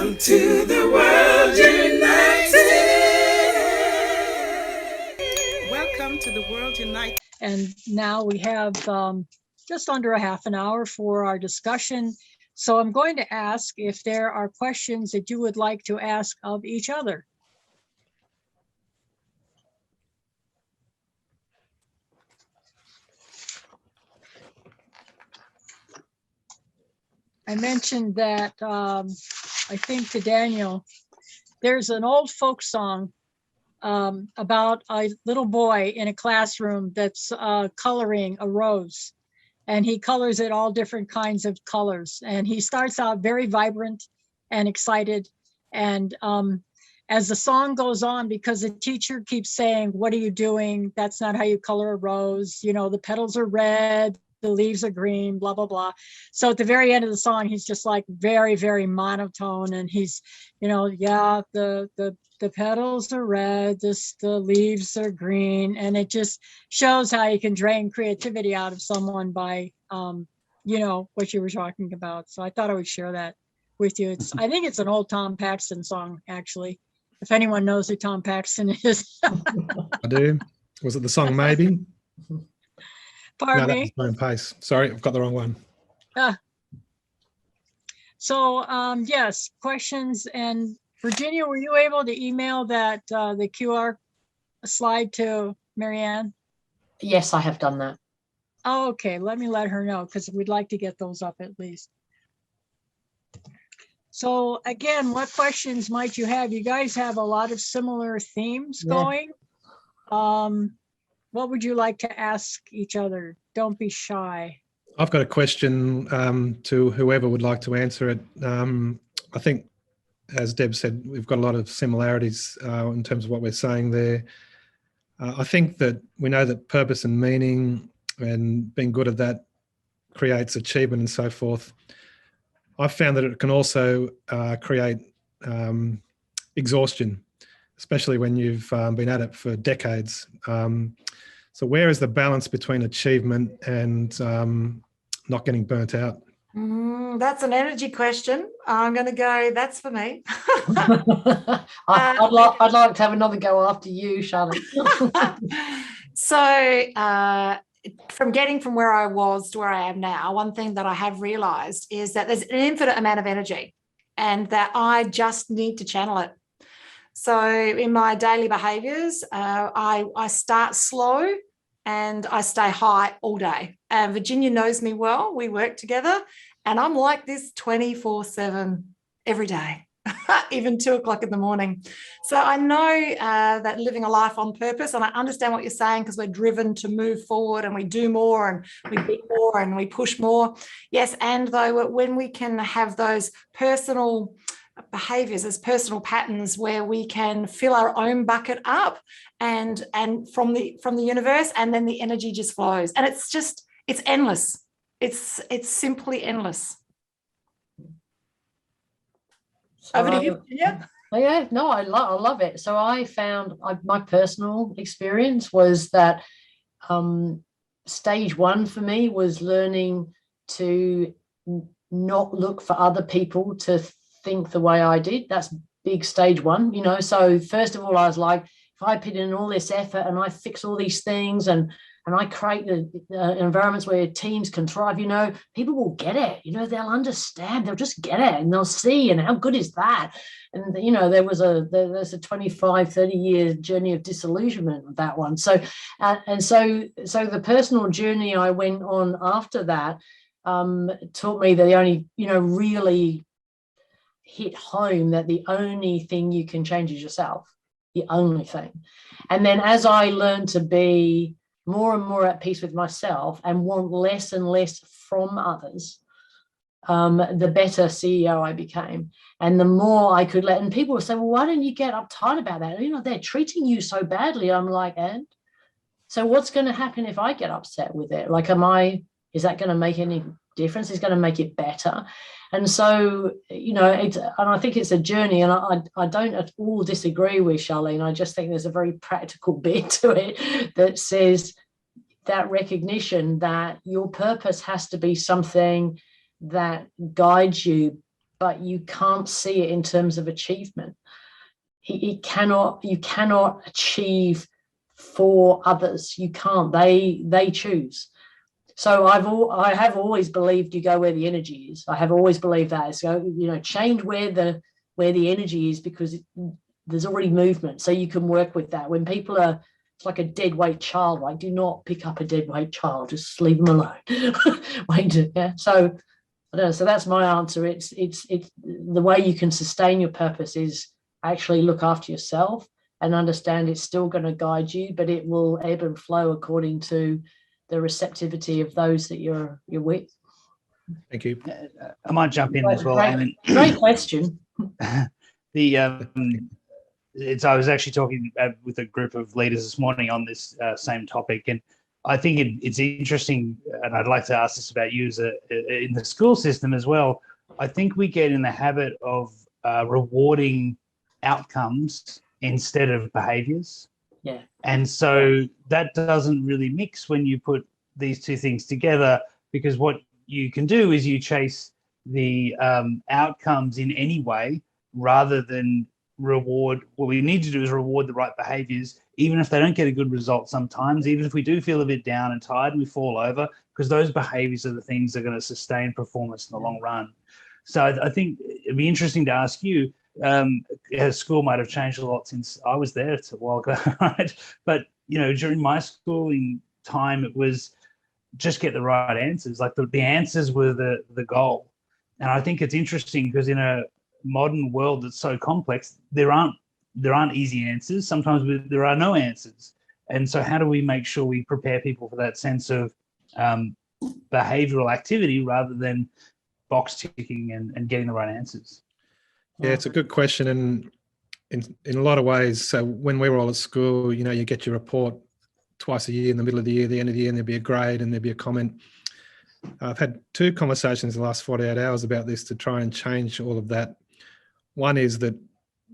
Welcome to the World United. Welcome to the World United. And now we have just under a half an hour for our discussion. So I'm going to ask if there are questions that you would like to ask of each other. I mentioned that, I think to Daniel, there's an old folk song about a little boy in a classroom that's coloring a rose. And he colors it all different kinds of colors. And he starts out very vibrant and excited. And as the song goes on, because the teacher keeps saying, what are you doing? That's not how you color a rose. You know, the petals are red, the leaves are green, blah, blah, blah. So at the very end of the song, he's just like very, very monotone. And he's, you know, yeah, the petals are red, the leaves are green. And it just shows how you can drain creativity out of someone by, you know, what you were talking about. So I thought I would share that with you. I think it's an old Tom Paxton song, actually. If anyone knows who Tom Paxton is. I do. Was it the song Maybe? Pardon no, me? that was Pace. Sorry, I've got the wrong one. So yes, questions. And Virginia, were you able to email that the QR slide to Marianne? Yes, I have done that. Oh, okay, let me let her know, because we'd like to get those up at least. So again, what questions might you have? You guys have a lot of similar themes going. What would you like to ask each other? Don't be shy. I've got a question to whoever would like to answer it. I think, as Deb said, we've got a lot of similarities in terms of what we're saying there. I think that we know that purpose and meaning and being good at that creates achievement and so forth. I've found that it can also create exhaustion, especially when you've been at it for decades. So where is the balance between achievement and not getting burnt out? That's an energy question. I'm going to go, that's for me. I'd like to have another go after you, Charlotte. So from getting from where I was to where I am now, one thing that I have realized is that there's an infinite amount of energy and that I just need to channel it. So in my daily behaviors, I start slow and I stay high all day. Virginia knows me well. We work together and I'm like this 24/7 every day, even 2 o'clock in the morning. So I know that living a life on purpose, and I understand what you're saying because we're driven to move forward and we do more and we be more and we push more. Yes, and though when we can have those personal behaviors as personal patterns where we can fill our own bucket up and from the universe, and then the energy just flows, and it's endless. It's simply endless. So over to you. Yeah. Yeah, no, I love it. So I found my personal experience was that stage one for me was learning to not look for other people to think the way I did. That's big stage one, you know. So first of all, I was like, if I put in all this effort and I fix all these things and I create the environments where teams can thrive, you know, people will get it, you know, they'll understand, they'll just get it and they'll see, and how good is that? And, you know, there's a 25, 30 year journey of disillusionment with that one. So, so the personal journey I went on after that taught me that the only, you know, really hit home that the only thing you can change is yourself, the only thing. And then as I learned to be more and more at peace with myself and want less and less from others, the better CEO I became. And the more I could let, and people would say, well, why don't you get uptight about that? You know, they're treating you so badly. I'm like, and so what's going to happen if I get upset with it? Like, is that going to make any difference? It's going to make it better. And so, you know, and I think it's a journey, and I don't at all disagree with Charlene. I just think there's a very practical bit to it that says that recognition that your purpose has to be something that guides you but you can't see it in terms of achievement. You cannot achieve for others. You can't. They choose. So I have always believed you go where the energy is. I have always believed that. So, change where the energy is, because there's already movement. So you can work with that. When people are, it's like a dead weight child, right? Do not pick up a dead weight child. Just leave them alone. Yeah. So I don't know. So that's my answer. It's the way you can sustain your purpose is actually look after yourself and understand it's still going to guide you, but it will ebb and flow according to the receptivity of those that you're with. Thank you. I might jump in as well. Great question. I was actually talking with a group of leaders this morning on this same topic, and I think it's interesting, and I'd like to ask this about you in the school system as well. I think we get in the habit of rewarding outcomes instead of behaviors. Yeah. And so that doesn't really mix when you put these two things together, because what you can do is you chase the outcomes in any way rather than reward. What we need to do is reward the right behaviors, even if they don't get a good result sometimes, even if we do feel a bit down and tired and we fall over, because those behaviors are the things that are going to sustain performance in the long run. So I think it'd be interesting to ask you, school might have changed a lot since I was there a while ago, right? But, during my schooling time, it was just get the right answers. Like the answers were the goal. And I think it's interesting because in a modern world that's so complex, there aren't easy answers. Sometimes there are no answers. And so how do we make sure we prepare people for that sense of behavioral activity rather than box ticking and getting the right answers? Yeah, it's a good question. And in a lot of ways, so when we were all at school, you get your report twice a year, in the middle of the year, the end of the year, and there'd be a grade and there'd be a comment. I've had 2 conversations in the last 48 hours about this to try and change all of that. One is that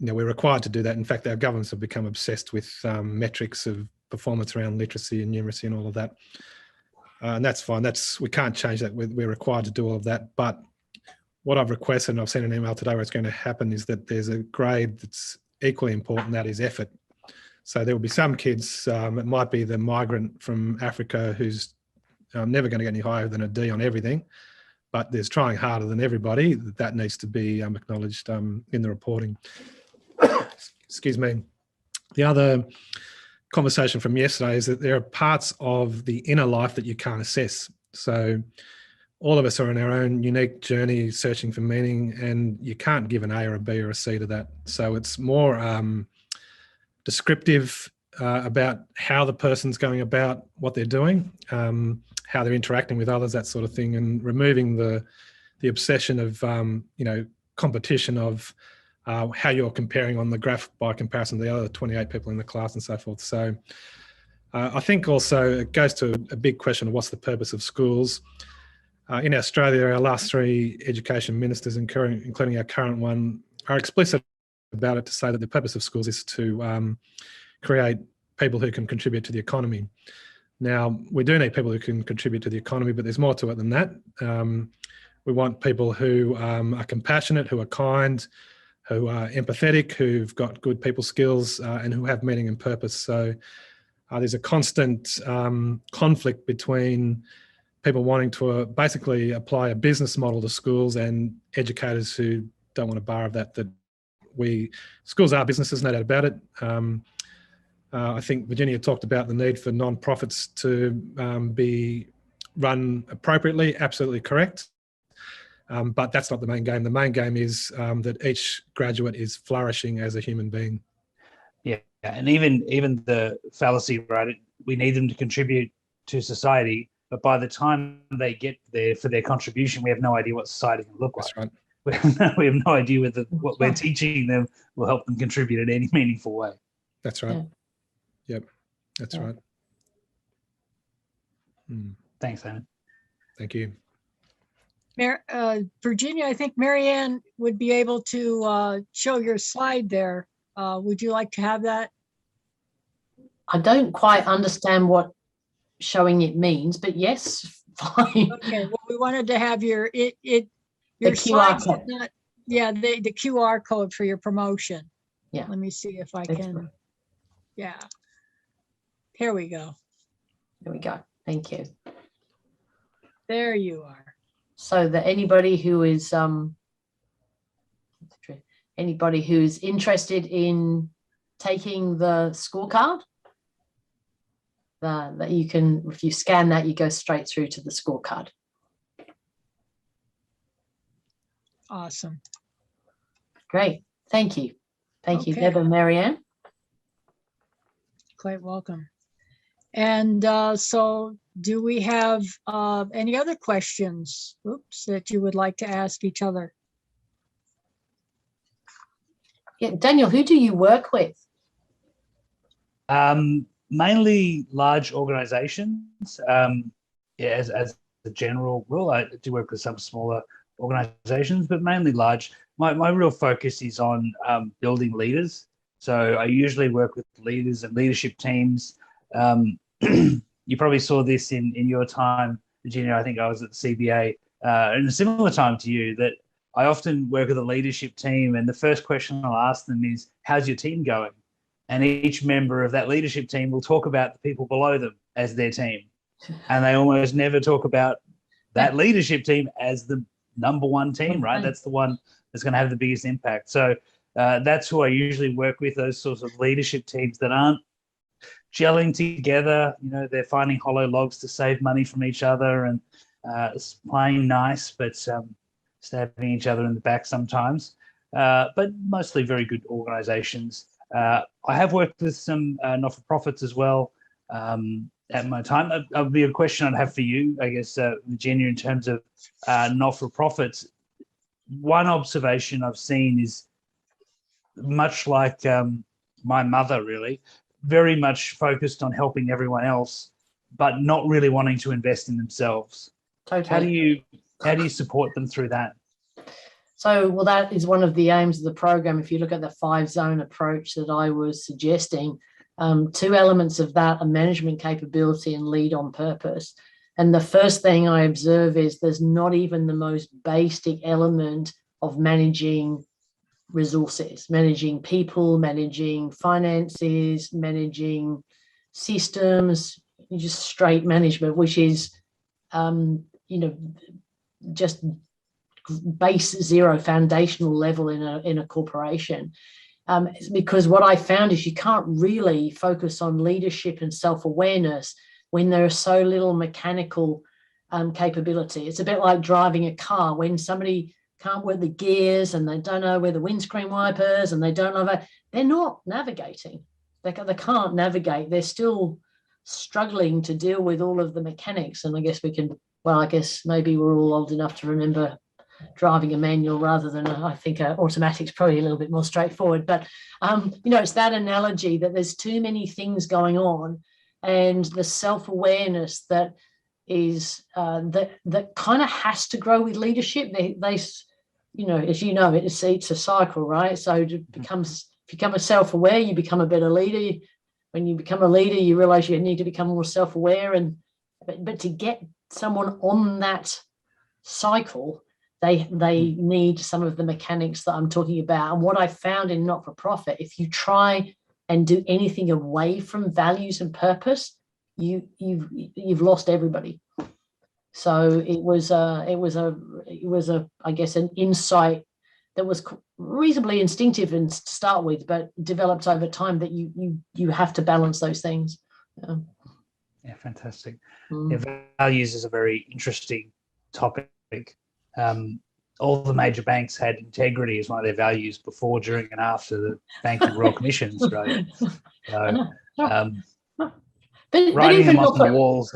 we're required to do that. In fact, our governments have become obsessed with metrics of performance around literacy and numeracy and all of that. And that's fine. We can't change that. We're required to do all of that. But what I've requested, and I've sent an email today where it's going to happen, is that there's a grade that's equally important, that is effort. So there will be some kids, it might be the migrant from Africa who's never going to get any higher than a D on everything, but there's trying harder than everybody. That needs to be acknowledged in the reporting. Excuse me. The other conversation from yesterday is that there are parts of the inner life that you can't assess. So all of us are on our own unique journey searching for meaning, and you can't give an A or a B or a C to that. So it's more descriptive about how the person's going about what they're doing, how they're interacting with others, that sort of thing, and removing the obsession of competition of how you're comparing on the graph by comparison to the other 28 people in the class and so forth. So I think also it goes to a big question of what's the purpose of schools. In Australia, our last 3 education ministers, including our current one, are explicit about it to say that the purpose of schools is to create people who can contribute to the economy. Now, we do need people who can contribute to the economy, but there's more to it than that. We want people who are compassionate, who are kind, who are empathetic, who've got good people skills, and who have meaning and purpose. So there's a constant conflict between people wanting to basically apply a business model to schools and educators who don't want a bar of that schools are businesses, no doubt about it. I think Virginia talked about the need for non-profits to be run appropriately, absolutely correct. But that's not the main game. The main game is that each graduate is flourishing as a human being. Yeah, and even the fallacy, right? We need them to contribute to society, but by the time they get there for their contribution, we have no idea what society can look like. That's right. We have no idea whether what we're teaching them will help them contribute in any meaningful way. That's right. Yeah. Yep, that's right. Thanks, Anna. Thank you. Virginia, I think Marianne would be able to show your slide there. Would you like to have that? I don't quite understand what showing it means, but yes, fine. Okay, well, we wanted to have your QR slides code. did not Yeah, the QR code for your promotion. Yeah. Let me see if I Excellent. can. Yeah. Here we go. There we go. Thank you. There you are. So that anybody who's interested in taking the scorecard, that you can, if you scan that, you go straight through to the scorecard. Awesome. Great. Thank you. Thank you, Okay. Deb and Marianne. Quite welcome. And so do we have any other questions, that you would like to ask each other? Yeah, Daniel, who do you work with? Mainly large organizations. As a general rule, I do work with some smaller organizations, but mainly large. My real focus is on building leaders. So I usually work with leaders and leadership teams. You probably saw this in your time, Virginia. I think I was at the CBA in a similar time to you, that I often work with a leadership team, and the first question I'll ask them is, how's your team going? And each member of that leadership team will talk about the people below them as their team. And they almost never talk about that leadership team as the number one team, right? That's the one that's going to have the biggest impact. So that's who I usually work with, those sorts of leadership teams that aren't gelling together. You know, they're finding hollow logs to save money from each other and playing nice, but stabbing each other in the back sometimes. But mostly very good organizations. I have worked with some not-for-profits as well at my time. That would be a question I'd have for you, I guess, Virginia, in terms of not-for-profits. One observation I've seen is much like my mother, really, very much focused on helping everyone else, but not really wanting to invest in themselves. Totally. How do you support them through that? So, well, that is one of the aims of the program. If you look at the 5-zone approach that I was suggesting, 2 elements of that are management capability and lead on purpose. And the first thing I observe is there's not even the most basic element of managing resources, managing people, managing finances, managing systems, just straight management, which is, just base zero foundational level in a corporation. Because what I found is you can't really focus on leadership and self-awareness when there is so little mechanical capability. It's a bit like driving a car. When somebody can't work the gears and they don't know where the windscreen wipers and they don't know that, they're not navigating. They can't navigate. They're still struggling to deal with all of the mechanics. And I guess maybe we're all old enough to remember driving a manual rather than I think automatic's probably a little bit more straightforward. But it's that analogy that there's too many things going on, and the self-awareness that is that kind of has to grow with leadership. They as you know, it's a cycle, right? So it becomes, if you become self-aware, you become a better leader. When you become a leader, you realize you need to become more self-aware, but to get someone on that cycle, they need some of the mechanics that I'm talking about. And what I found in not-for-profit, if you try and do anything away from values and purpose, you've lost everybody. So it was I guess an insight that was reasonably instinctive and to start with, but developed over time, that you have to balance those things. Yeah, fantastic. Yeah, values is a very interesting topic. All the major banks had integrity as one of their values before, during, and after the Banking Royal Commission in Australia. So, writing them on the walls.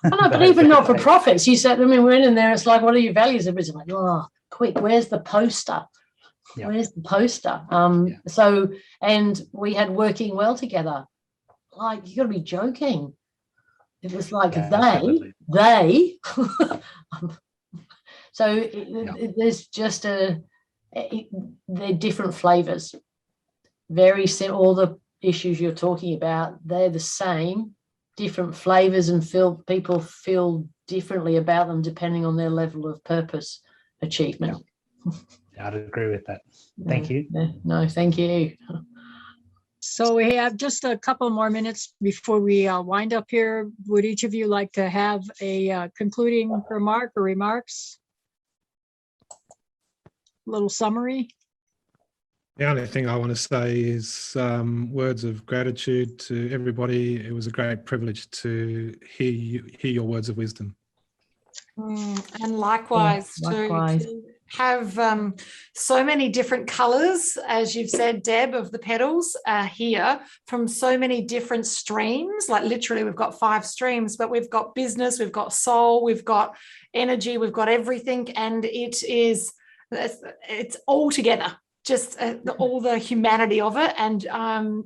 But even not for profits, you said, we're in there, it's like, what are your values? Everybody's like, oh, quick, where's the poster? Yeah. Where's the poster? So, and we had working well together. Like, you got to be joking. It was like they. So there's just they're different flavors. Very simple. All the issues you're talking about, they're the same, different flavors, and people feel differently about them depending on their level of purpose achievement. I'd agree with that. Thank you. No, thank you. So we have just a couple more minutes before we wind up here. Would each of you like to have a concluding remark or remarks? Little summary? The only thing I want to say is words of gratitude to everybody. It was a great privilege to hear your words of wisdom. And likewise, Likewise. to have so many different colours, as you've said, Deb, of the petals here from so many different streams. Like literally we've got 5 streams, but we've got business, we've got soul, we've got energy, we've got everything, and it's all together. Just all the humanity of it. And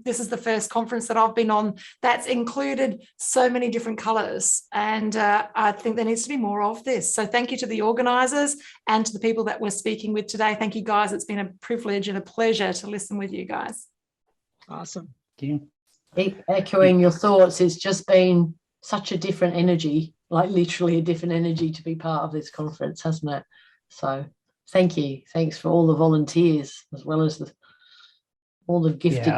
this is the first conference that I've been on that's included so many different colours. And I think there needs to be more of this. So thank you to the organisers and to the people that we're speaking with today. Thank you, guys. It's been a privilege and a pleasure to listen with you guys. Awesome. Thank you. Echoing your thoughts, it's just been such a different energy, like literally a different energy to be part of this conference, hasn't it? So thank you. Thanks for all the volunteers as well as all the gifted.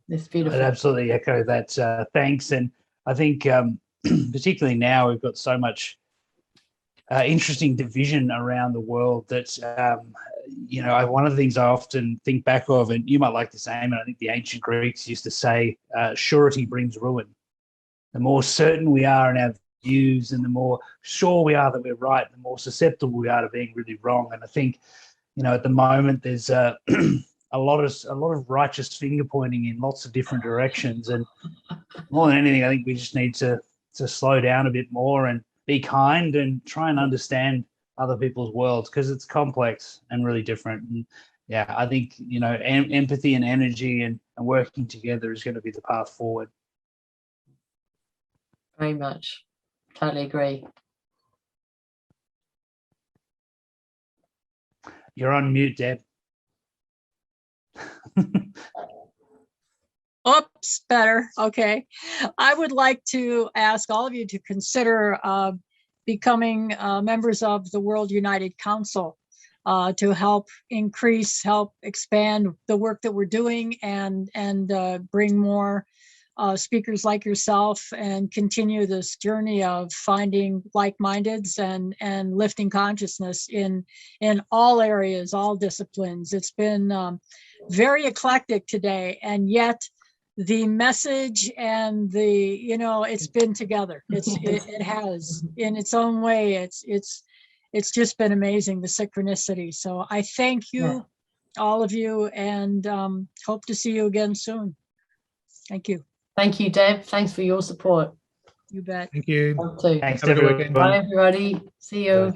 It's beautiful. I'd absolutely echo that. Thanks. And I think particularly now we've got so much interesting division around the world that, one of the things I often think back of, and you might like the same, and I think the ancient Greeks used to say, surety brings ruin. The more certain we are in our views and the more sure we are that we're right, the more susceptible we are to being really wrong. And I think, at the moment there's a lot of righteous finger pointing in lots of different directions. And more than anything, I think we just need to slow down a bit more and be kind and try and understand other people's worlds, because it's complex and really different. And yeah, I think, empathy and energy and working together is going to be the path forward. Very much. Totally agree. You're on mute, Deb. Oops, better. Okay. I would like to ask all of you to consider becoming members of the World United Council to help expand the work that we're doing and bring more speakers like yourself and continue this journey of finding like-mindeds and lifting consciousness in all areas, all disciplines. It's been very eclectic today, and yet the message and it's been together. It has in its own way. It's just been amazing, the synchronicity. So I thank you, all of you, and hope to see you again soon. Thank you. Thank you, Deb. Thanks for your support. You bet. Thank you. Love to. Thanks, Have a good everyone. weekend. Bye, everybody. See you.